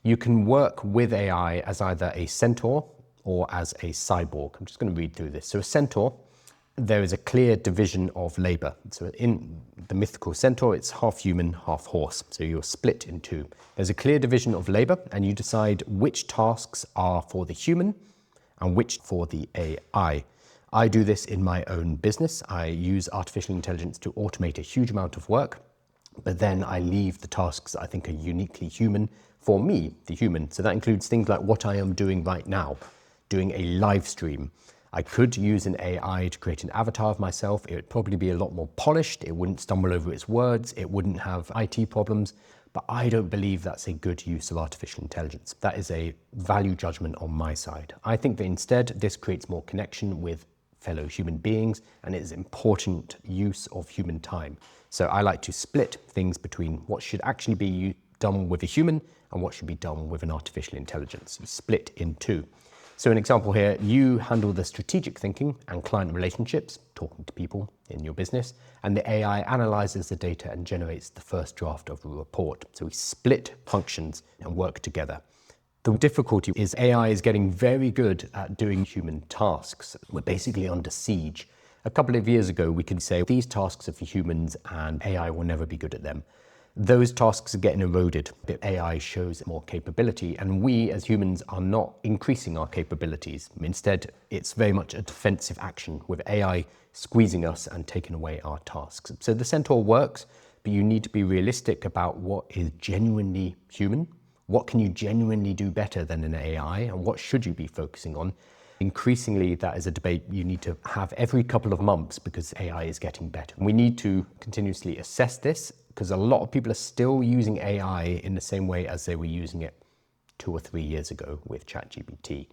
You can work with AI as either a Centaur or as a cyborg. I'm just going to read through this. So a Centaur, there is a clear division of labor. So in the mythical Centaur, it's half human, half horse. So you're split in two. There's a clear division of labor, and you decide which tasks are for the human and which for the AI. I do this in my own business. I use artificial intelligence to automate a huge amount of work, but then I leave the tasks that I think are uniquely human for me, the human. So that includes things like what I am doing right now, doing a live stream. I could use an AI to create an avatar of myself. It would probably be a lot more polished. It wouldn't stumble over its words. It wouldn't have IT problems. But I don't believe that's a good use of artificial intelligence. That is a value judgment on my side. I think that instead this creates more connection with fellow human beings and is important use of human time. So I like to split things between what should actually be done with a human and what should be done with an artificial intelligence. Split in two. So an example here, you handle the strategic thinking and client relationships, talking to people in your business, and the AI analyzes the data and generates the first draft of a report. So we split functions and work together. The difficulty is AI is getting very good at doing human tasks. We're basically under siege. A couple of years ago, we could say these tasks are for humans and AI will never be good at them. Those tasks are getting eroded. AI shows more capability, and we as humans are not increasing our capabilities. Instead, it's very much a defensive action with AI squeezing us and taking away our tasks. So the Centaur works, but you need to be realistic about what is genuinely human. What can you genuinely do better than an AI, and what should you be focusing on? Increasingly, that is a debate you need to have every couple of months because AI is getting better. We need to continuously assess this because a lot of people are still using AI in the same way as they were using it 2 or 3 years ago with ChatGPT.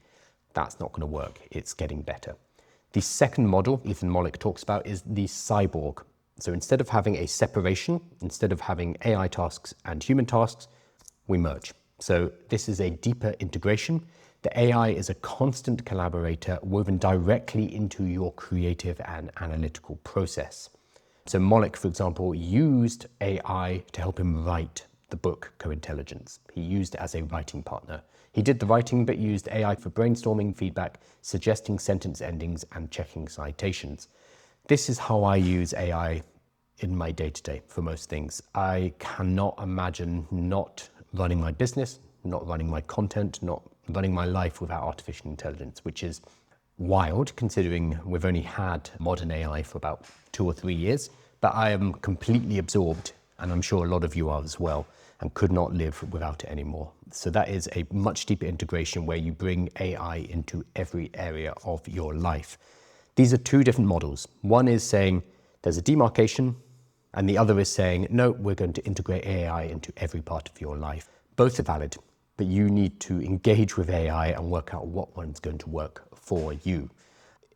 That's not going to work. It's getting better. The second model Ethan Mollick talks about is the cyborg. So instead of having a separation, instead of having AI tasks and human tasks, we merge. So this is a deeper integration. The AI is a constant collaborator woven directly into your creative and analytical process. So Mollick, for example, used AI to help him write the book Co-Intelligence. He used it as a writing partner. He did the writing, but used AI for brainstorming, feedback, suggesting sentence endings, and checking citations. This is how I use AI in my day-to-day for most things. I cannot imagine not running my business, not running my content, not running my life without artificial intelligence, which is wild considering we've only had modern AI for about 2 or 3 years, but I am completely absorbed, and I'm sure a lot of you are as well, and could not live without it anymore. So that is a much deeper integration where you bring AI into every area of your life. These are two different models. One is saying there's a demarcation, and the other is saying, no, we're going to integrate AI into every part of your life. Both are valid, but you need to engage with AI and work out what one's going to work for you.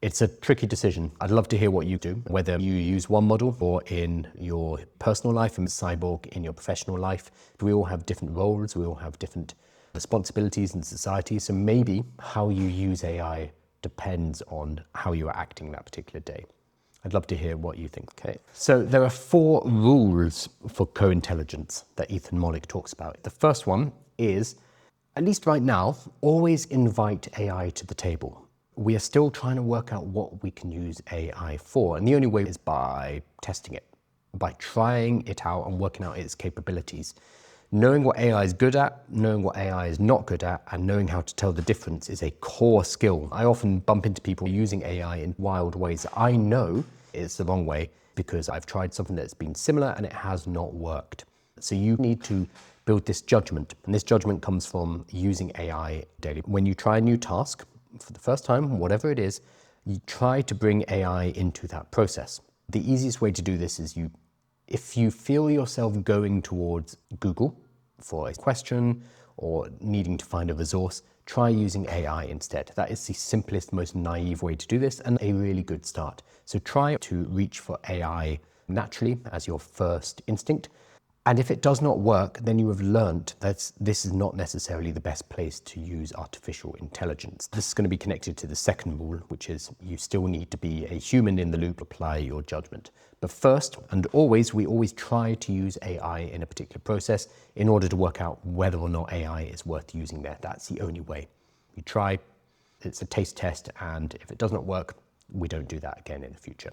It's a tricky decision. I'd love to hear what you do, whether you use one model or in your personal life and Cyborg in your professional life. We all have different roles, we all have different responsibilities in society, so maybe how you use AI depends on how you are acting that particular day. I'd love to hear what you think. Okay. So there are 4 rules for co-intelligence that Ethan Mollick talks about. The first one is, at least right now, always invite AI to the table. We are still trying to work out what we can use AI for, and the only way is by testing it, by trying it out and working out its capabilities. Knowing what AI is good at, knowing what AI is not good at, and knowing how to tell the difference is a core skill. I often bump into people using AI in wild ways that I know is the wrong way because I've tried something that's been similar and it has not worked. So you need to build this judgment, and this judgment comes from using AI daily. When you try a new task for the first time, whatever it is, you try to bring AI into that process. The easiest way to do this is if you feel yourself going towards Google for a question or needing to find a resource, try using AI instead. That is the simplest, most naive way to do this and a really good start. So try to reach for AI naturally as your first instinct. And if it does not work, then you have learnt that this is not necessarily the best place to use artificial intelligence. This is going to be connected to the second rule, which is you still need to be a human in the loop, apply your judgment. But first and always, we always try to use AI in a particular process in order to work out whether or not AI is worth using there. That's the only way. We try, it's a taste test, and if it does not work, we don't do that again in the future.